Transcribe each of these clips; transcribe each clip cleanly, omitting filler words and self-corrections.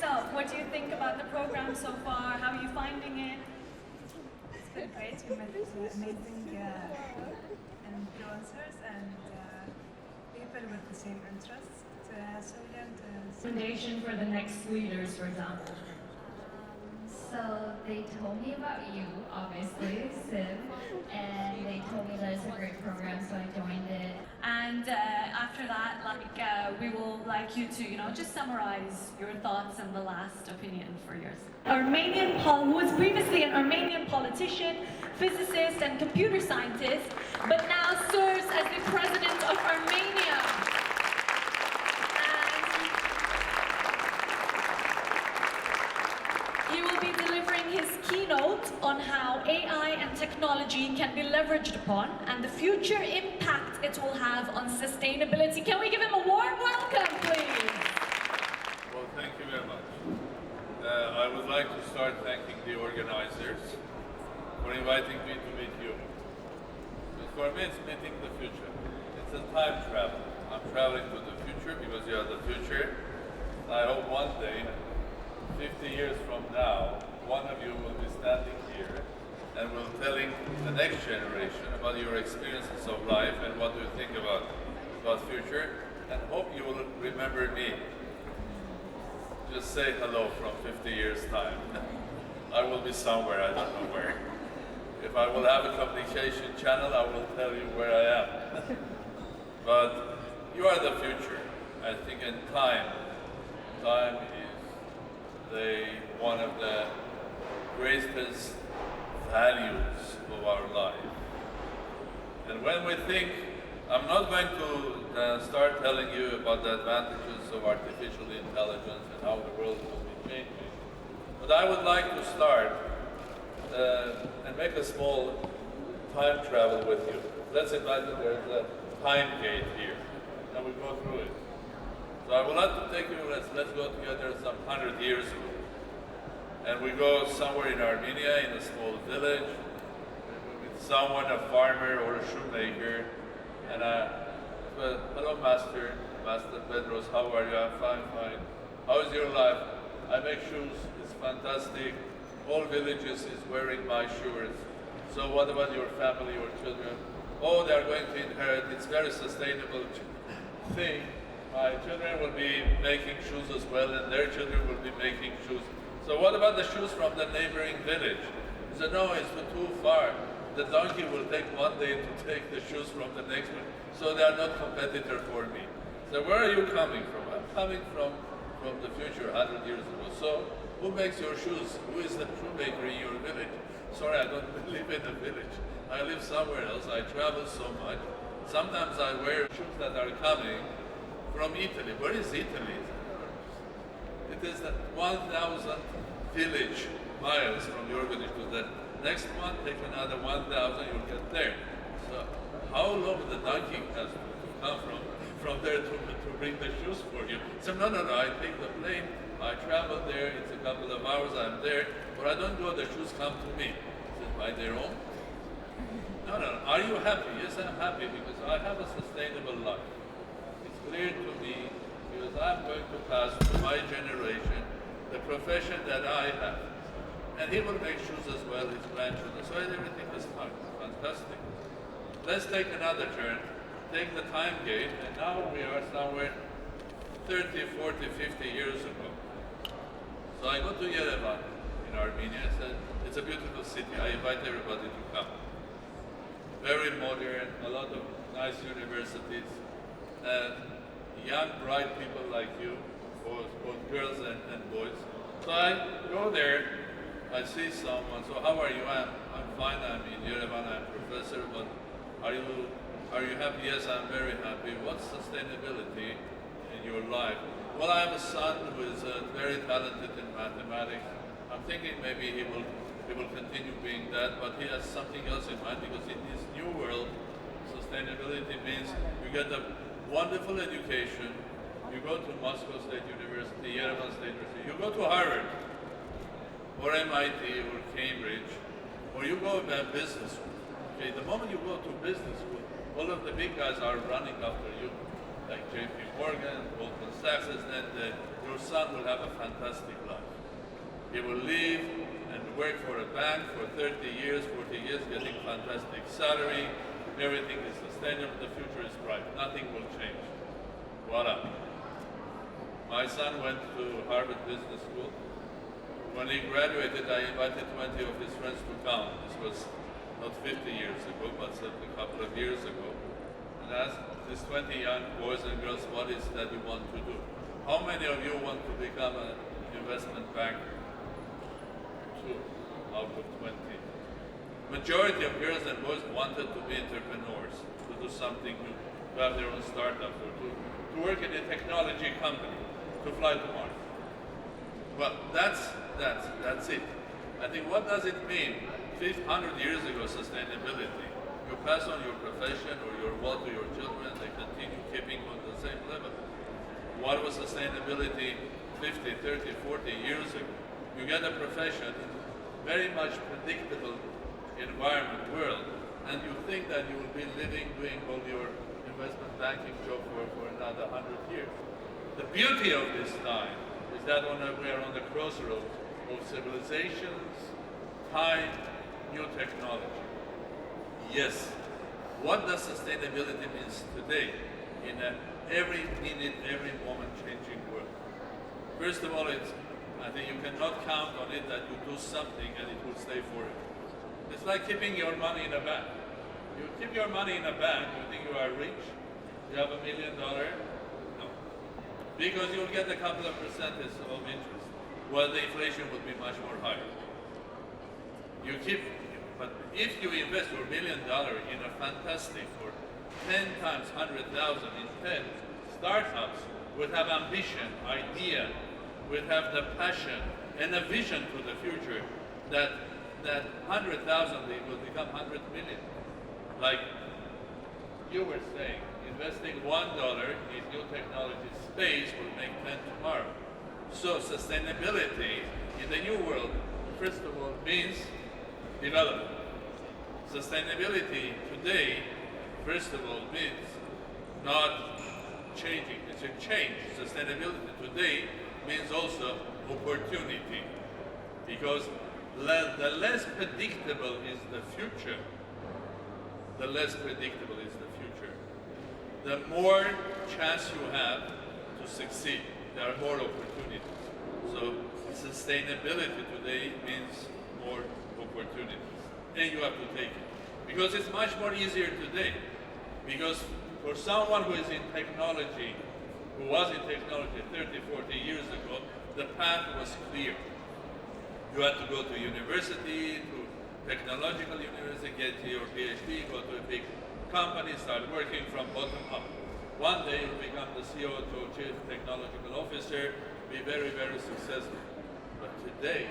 yourself. What do you think about the program so far? How are you finding it? It's been great. We met amazing influencers and people with the same interests. So we learned Recommendation for the next leaders, for example. So they told me about you, obviously, Sim, and they told me that it's a great program, so I joined it. And after that, we will like you to, just summarize your thoughts and the last opinion for yours. Who was previously an Armenian politician, physicist, and computer scientist, but now serves as the president of Armenia. He will be delivering his keynote on how AI and technology can be leveraged upon and the future impact it will have on sustainability. Can we give him a warm welcome, please? Well, thank you very much. I would like to start thanking the organizers for inviting me to meet you. But for me, it's meeting the future. It's a time travel. I'm traveling to the future because you are the future. I hope one day, 50 years from now, one of you will be standing here and will telling the next generation about your experiences of life and what you think about future, and hope you will remember me. Just say hello from 50 years time. I will be somewhere, I don't know where. If I will have a communication channel, I will tell you where I am. But you are the future. I think in time is one of the greatest values of our life. And when we think, I'm not going to start telling you about the advantages of artificial intelligence and how the world will be changing, but I would like to start and make a small time travel with you. Let's imagine there's a time gate here, and we go through it. So I would like to take you, let's go together some 100 years ago. And we go somewhere in Armenia, in a small village, with someone, a farmer or a shoemaker, and hello Master Pedros, how are you? I'm fine. How is your life? I make shoes, it's fantastic. All villages is wearing my shoes. So what about your family, your children? Oh, they're going to inherit, it's very sustainable thing. My children will be making shoes as well, and their children will be making shoes. So what about the shoes from the neighboring village? He said, no, it's too far. The donkey will take one day to take the shoes from the next one, so they are not competitor for me. So where are you coming from? I'm coming from the future, 100 years ago. So who makes your shoes? Who is the shoemaker in your village? Sorry, I don't live in a village. I live somewhere else. I travel so much. Sometimes I wear shoes that are coming from Italy. Where is Italy? It is 1,000 village miles from your village to the next one. Take another 1,000, you'll get there. So how long the donkey has to come from there to bring the shoes for you? So no, I take the plane, I travel there, it's a couple of hours, I'm there, but I don't go, the shoes come to me. Is it by their own? No. Are you happy? Yes, I'm happy because I have a sustainable life. It's clear to me because I'm going to pass to my generation the profession that I have. And he will make shoes as well, his grandchildren. So everything is fine. Fantastic. Let's take another turn. Take the time gate, and now we are somewhere 30, 40, 50 years ago. So I go to Yerevan in Armenia. It's a beautiful city. I invite everybody to come. Very modern, a lot of nice universities, and young, bright people like you, both girls and boys. So I go there, I see someone, so how are you? I'm fine, I'm in Yerevan, I'm a professor, but are you happy? Yes, I'm very happy. What's sustainability in your life? Well, I have a son who is very talented in mathematics. I'm thinking maybe he will continue being that, but he has something else in mind because in this new world, sustainability means you get a wonderful education, you go to Moscow State University, Yerevan State University, you go to Harvard, or MIT, or Cambridge, or you go to business school. Okay, the moment you go to business school, all of the big guys are running after you, like JP Morgan, Goldman Sachs, and your son will have a fantastic life. He will live and work for a bank for 30 years, 40 years, getting fantastic salary. Everything is sustainable. The future is bright. Nothing will change. Voila. My son went to Harvard Business School. When he graduated, I invited 20 of his friends to come. This was not 50 years ago, but a couple of years ago. And asked these 20 young boys and girls, what is that you want to do? How many of you want to become an investment banker? 2 out of 20. Majority of girls and boys wanted to be entrepreneurs, to do something new, to have their own startup, or to work in a technology company, to fly to Mars. Well, that's it. I think, what does it mean? 100 years ago, sustainability. You pass on your profession or your wealth to your children, they continue keeping on the same level. What was sustainability 50, 30, 40 years ago? You get a profession in very much predictable environment world, and you think that you will be living, doing all your investment banking job for another 100 years. The beauty of this time is that we are on the crossroads of civilizations, time, new technology. Yes, what does sustainability mean today in every minute, every moment changing world? First of all, I think you cannot count on it that you do something and it will stay forever. It's like keeping your money in a bank. You keep your money in a bank, you think you are rich, you have $1 million, no. Because you'll get a couple of percentage of interest, while the inflation would be much more higher. But if you invest your $1 million in a fantastic, or 10 times 100,000 in 10 startups, would have ambition, idea, would have the passion and a vision to the future, that 100,000 will become 100 million. Like you were saying, investing $1 in new technology space will make 10 tomorrow. So sustainability in the new world, first of all, means development. Sustainability today, first of all, means not changing. It's a change. Sustainability today means also opportunity, because the less predictable is the future, the less predictable is the future, the more chance you have to succeed. There are more opportunities. So sustainability today means more opportunities, and you have to take it, because it's much more easier today. Because for someone who is in technology, who was in technology 30, 40 years ago, the path was clear. You had to go to university, to technological university, get your PhD, go to a big company, start working from bottom up. One day you become the CEO to Chief Technological Officer, be very, very successful. But today,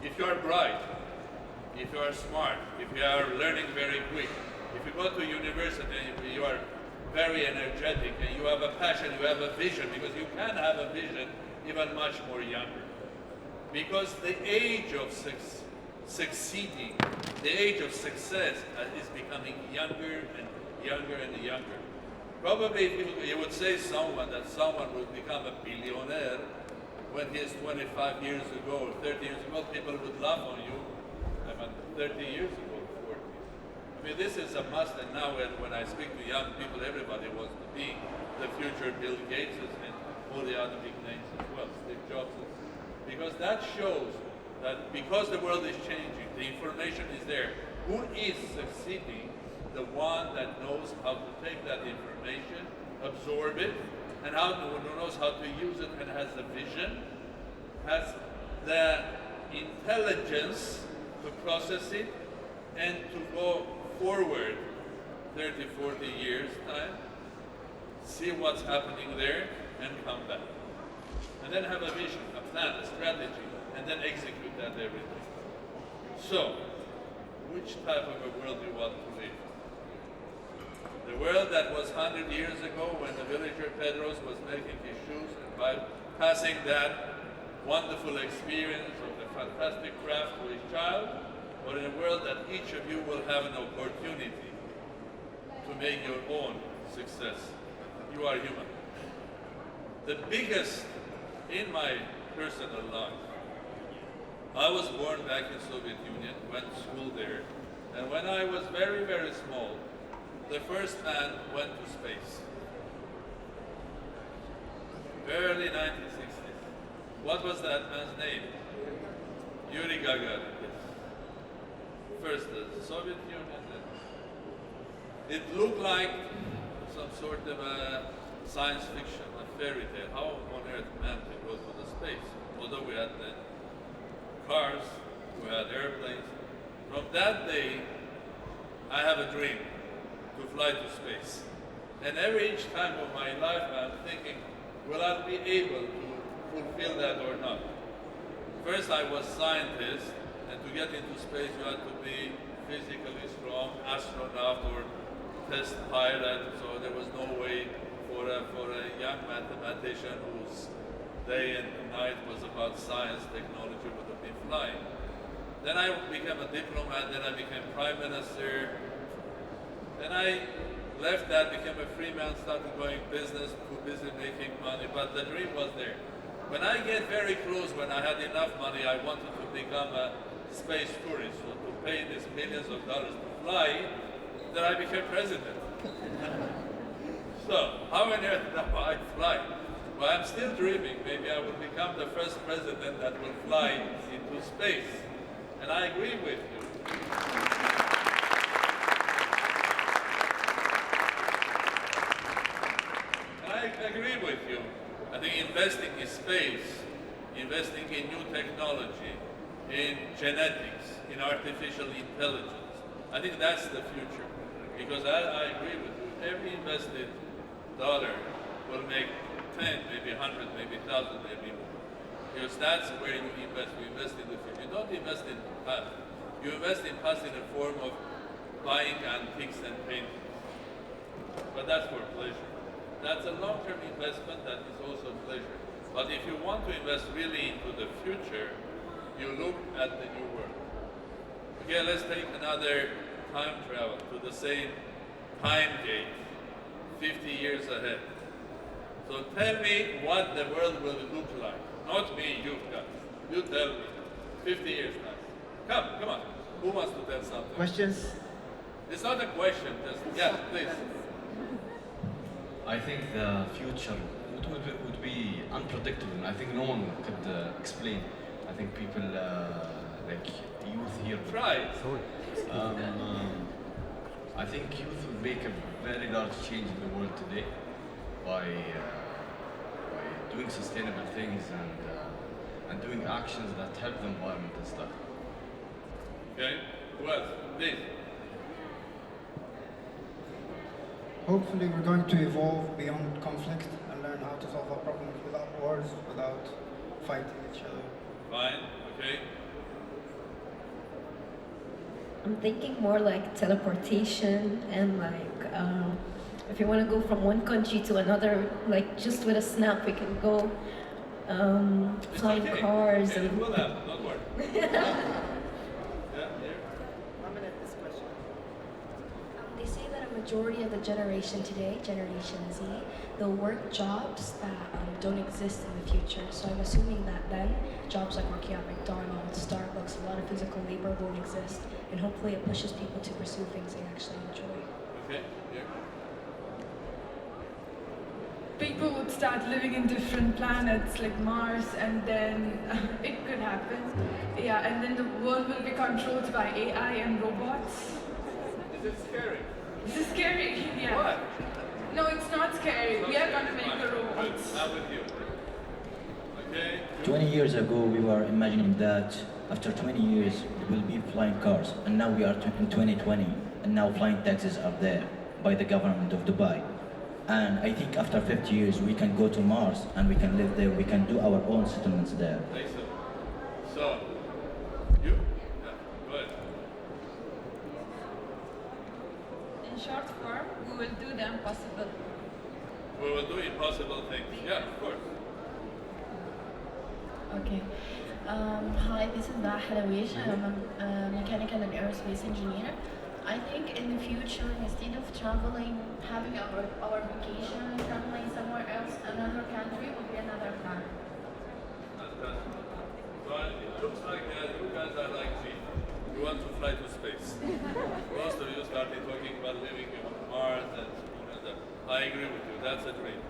if you are bright, if you are smart, if you are learning very quick, if you go to university and you are very energetic and you have a passion, you have a vision, because you can have a vision even much more younger. Because the age of succeeding, the age of success is becoming younger and younger and younger. Probably if you would say that someone will become a billionaire when he is 25 years ago or 30 years ago, people would laugh on you. I mean, 30 years ago, 40. I mean, this is a must, and now when I speak to young people, everybody wants to be the future Bill Gates and all the other big names as well, Steve Jobs. Because that shows that because the world is changing, the information is there. Who is succeeding? The one that knows how to take that information, absorb it, and who knows how to use it, and has the vision, has the intelligence to process it, and to go forward 30, 40 years time, see what's happening there, and come back. And then have a vision, a plan, a strategy, and then execute that every day. So, which type of a world do you want to live? The world that was 100 years ago, when the villager Pedros was making his shoes and by passing that wonderful experience of the fantastic craft to his child, or in a world that each of you will have an opportunity to make your own success. You are human. The biggest in my personal life, I was born back in Soviet Union, went to school there, and when I was very, very small, the first man went to space. Early 1960s. What was that man's name? Yuri Gagarin. First the Soviet Union. It looked like some sort of a science fiction, a fairy tale. How on earth man can go to the space? Although we had the cars, we had airplanes. From that day, I have a dream to fly to space. And each time of my life, I'm thinking, will I be able to fulfill that or not? First, I was scientist, and to get into space, you had to be physically strong, astronaut or test pilot. So there was no way for a young mathematician whose day and night was about science, technology, would have been flying. Then I became a diplomat, then I became prime minister. Then I left that, became a free man, started going business, too busy making money, but the dream was there. When I get very close, when I had enough money, I wanted to become a space tourist, so to pay these millions of dollars to fly, then I became president. So, how on earth do I fly? Well, I'm still dreaming. Maybe I will become the first president that will fly into space. And I agree with you. I agree with you. I think investing in space, investing in new technology, in genetics, in artificial intelligence, I think that's the future. Because I agree with you. Every invested dollar will make 10, maybe 100, maybe 1,000, maybe more. Because that's where you invest. You invest in the future. You don't invest in the past. You invest in past in the form of buying antiques and paintings. But that's for pleasure. That's a long-term investment that is also pleasure. But if you want to invest really into the future, you look at the new world. Okay, let's take another time travel to the same time gate, 50 years ahead. So tell me what the world will look like. Not me, you guys. You tell me. 50 years time. Come on. Who wants to tell something? Questions? It's not a question, just, yeah, please. I think the future would be unpredictable. I think no one could explain. I think people like youth here. Try. I think youth will make a very large change in the world today by doing sustainable things and doing actions that help the environment and stuff. Okay. Who else? Please. Hopefully we're going to evolve beyond conflict and learn how to solve our problems without wars, without fighting each other. Fine. Okay. I'm thinking more like teleportation and like if you want to go from one country to another, like just with a snap we can go flying okay. cars Okay, and it will happen. Don't worry. They say that a majority of the generation today, Generation Z, they'll work jobs that don't exist in the future. So I'm assuming that then jobs like working at McDonald's, Starbucks, a lot of physical labor won't exist, and hopefully it pushes people to pursue things they actually enjoy. Okay. Yeah. People would start living in different planets like Mars, and then it could happen. Yeah, and then the world will be controlled by AI and robots. Is it scary? This is scary, yeah. What? No, it's not scary. We are going to make the Good. robots. I'm with you. Okay. 20 years ago, we were imagining that after 20 years, we will be flying cars. And now we are in 2020, and now flying taxis are there by the government of Dubai. And I think after 50 years, we can go to Mars, and we can live there, we can do our own settlements there. Excellent. So, you? Yeah, go ahead. In short form, we will do the impossible. We will do impossible things. Yeah, of course. Okay. Hi, this is Halawish. I'm a mechanical and aerospace engineer. I think in the future, instead of traveling, having our vacation, traveling somewhere else, another country would be another plan. looks like you guys are like me. You want to fly to space. Most of you started talking about living on Mars, and I agree with you. That's a dream.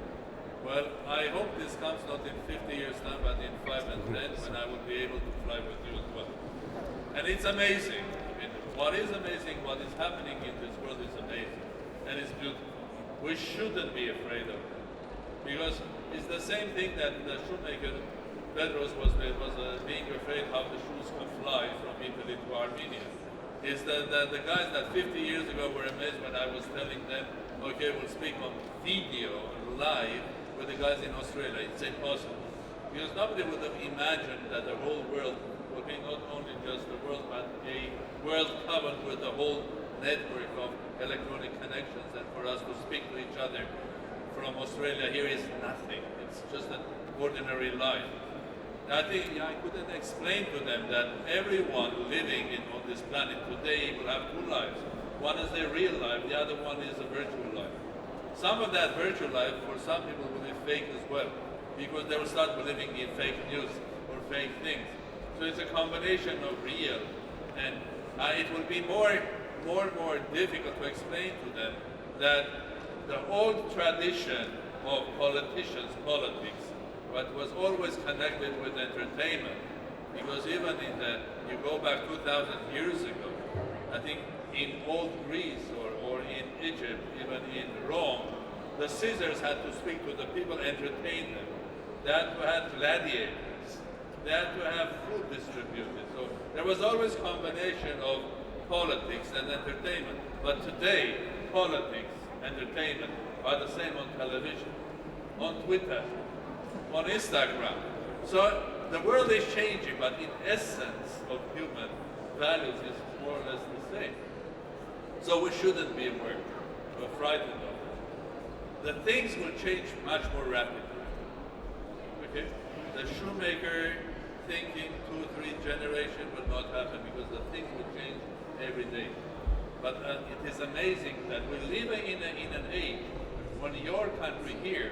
Well, I hope this comes not in 50 years' time, but in 5 and 10, when I will be able to fly with you as well. And it's amazing. I mean, what is amazing, what is happening in this world is amazing, and it's beautiful. We shouldn't be afraid of it, because it's the same thing that the shoemaker Pedros was being afraid how the shoes could fly from Italy to Armenia. It's the guys that 50 years ago were amazed when I was telling them, okay, we'll speak on video, live, with the guys in Australia. It's impossible. Because nobody would have imagined that the whole world would be not only just the world, but a world covered with the whole network of electronic connections, and for us to speak to each other from Australia here is nothing. It's just an ordinary life. I think I couldn't explain to them that everyone living on this planet today will have two lives. One is their real life, the other one is a virtual life. Some of that virtual life for some people will be fake as well, because they will start believing in fake news or fake things. So it's a combination of real, and it will be more difficult to explain to them that the old tradition of politicians, politics, but was always connected with entertainment, because even you go back 2,000 years ago, I think in old Greece or in Egypt, even in Rome, the Caesars had to speak to the people, entertain them. They had to have gladiators. They had to have food distributed. So there was always a combination of politics and entertainment. But today, politics, entertainment are the same on television, on Twitter, on Instagram. So the world is changing, but in essence of human values is more or less the same. So we shouldn't be worried or frightened of it. The things will change much more rapidly. Okay? The shoemaker thinking 2-3 generations will not happen, because the things will change every day. But it is amazing that we're living in an age when your country here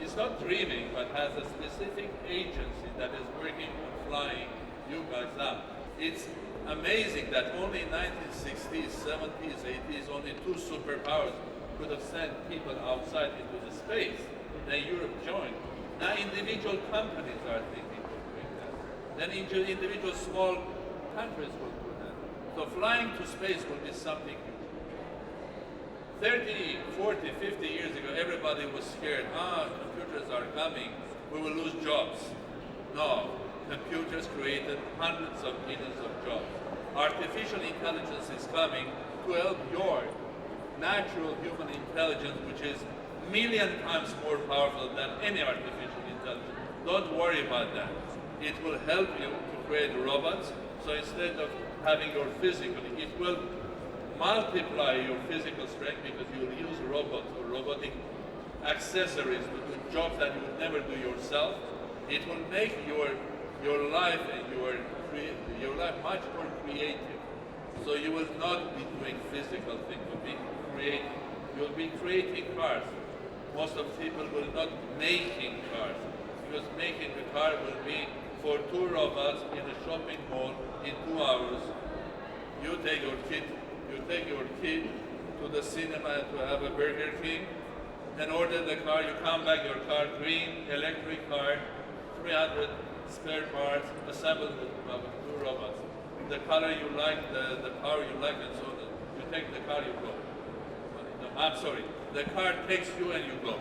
is not dreaming, but has a specific agency that is working on flying you guys up. It's amazing that only in 1960s, 70s, 80s, only 2 superpowers could have sent people outside into the space. Then Europe joined. Now individual companies are thinking of doing that. Then individual small countries will do that. So flying to space will be something new. 30, 40, 50 years ago, everybody was scared. Computers are coming, we will lose jobs. No, computers created hundreds of millions of jobs. Artificial intelligence is coming to help your natural human intelligence, which is a million times more powerful than any artificial intelligence. Don't worry about that. It will help you to create robots. So instead of having your physical, it will multiply your physical strength, because you will use robots or robotic accessories to do jobs that you would never do yourself. It will make your life and your life much more creative. So you will not be doing physical things, you'll be creative. You'll be creating cars. Most of the people will not making cars, because making the car will be for 2 robots in a shopping mall in 2 hours. You take your kid to the cinema to have a Burger King, and order the car. You come back, your car green, electric car, 300 spare parts, assembled with 2 robots. The color you like, the power you like, and so on. You take the car, you go. No, I'm sorry. The car takes you and you go,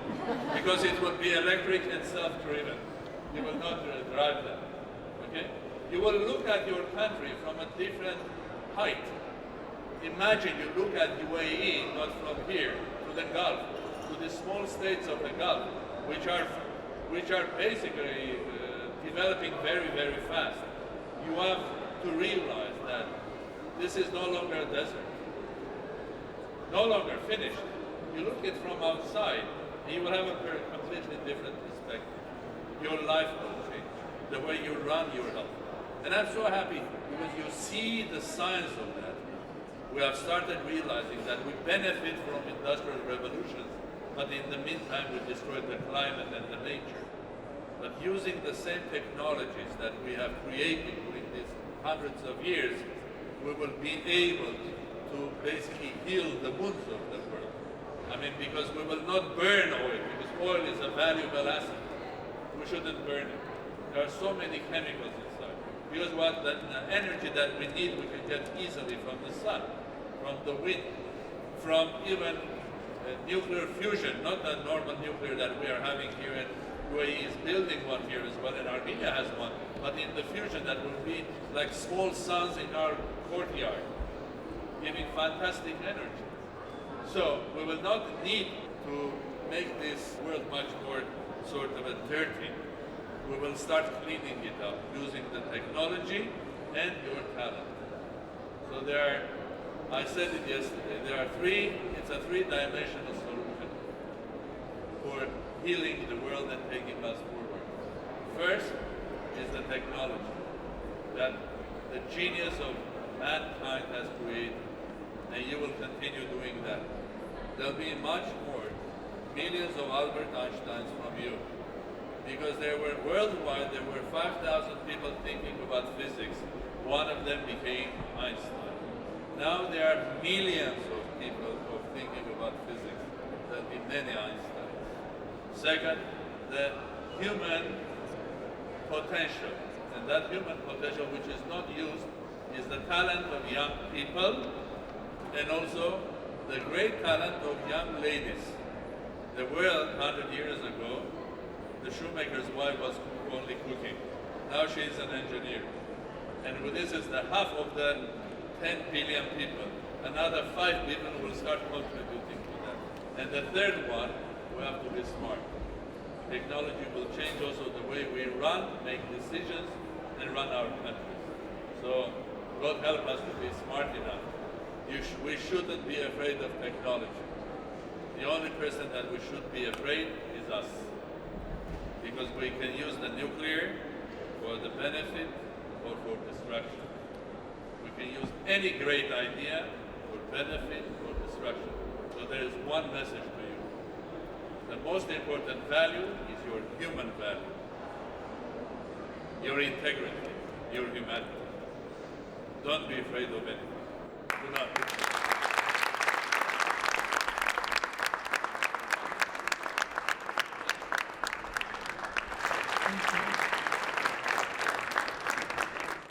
because it will be electric and self-driven. You will not drive them. Okay? You will look at your country from a different height. Imagine you look at UAE, not from here, to the Gulf, to the small states of the Gulf, which are basically developing very, very fast. You have to realize that this is no longer a desert, no longer finished. You look at it from outside, and you will have a completely different perspective. Your life will change, the way you run your health. And I'm so happy, because you see the signs of that. We have started realizing that we benefit from industrial revolutions, but in the meantime we destroyed the climate and the nature. But using the same technologies that we have created during these hundreds of years, we will be able to basically heal the wounds of the world. I mean, because we will not burn oil, because oil is a valuable asset. We shouldn't burn it. There are so many chemicals inside. Because what the energy that we need, we can get easily from the sun, from the wind, from even nuclear fusion, not the normal nuclear that we are having here, and UAE is building one here as well, and Armenia has one, but in the fusion that will be like small suns in our courtyard, giving fantastic energy. So we will not need to make this world much more sort of a dirty. We will start cleaning it up using the technology and your talent. So there are, I said it yesterday, it's a three-dimensional solution for healing the world and taking us forward. First is the technology that the genius of mankind has created, and you will continue doing that. There'll be much more, millions of Albert Einsteins from you, because worldwide there were 5,000 people thinking about physics. One of them became Einstein. Now there are millions of people thinking about physics. There'll be many Einsteins. Second, the human potential. And that human potential which is not used is the talent of young people and also the great talent of young ladies. The world 100 years ago, the shoemaker's wife was only cooking. Now she is an engineer. And this is the half of the 10 billion people. Another 5 billion will start contributing to that. And the third one, we have to be smart. Technology will change also the way we run, make decisions, and run our country. So God help us to be smart enough. We shouldn't be afraid of technology. The only person that we should be afraid is us. Because we can use the nuclear for the benefit or for destruction. We can use any great idea for benefit or destruction. So there is one message to you. The most important value is your human value, your integrity, your humanity. Don't be afraid of anything. Do not.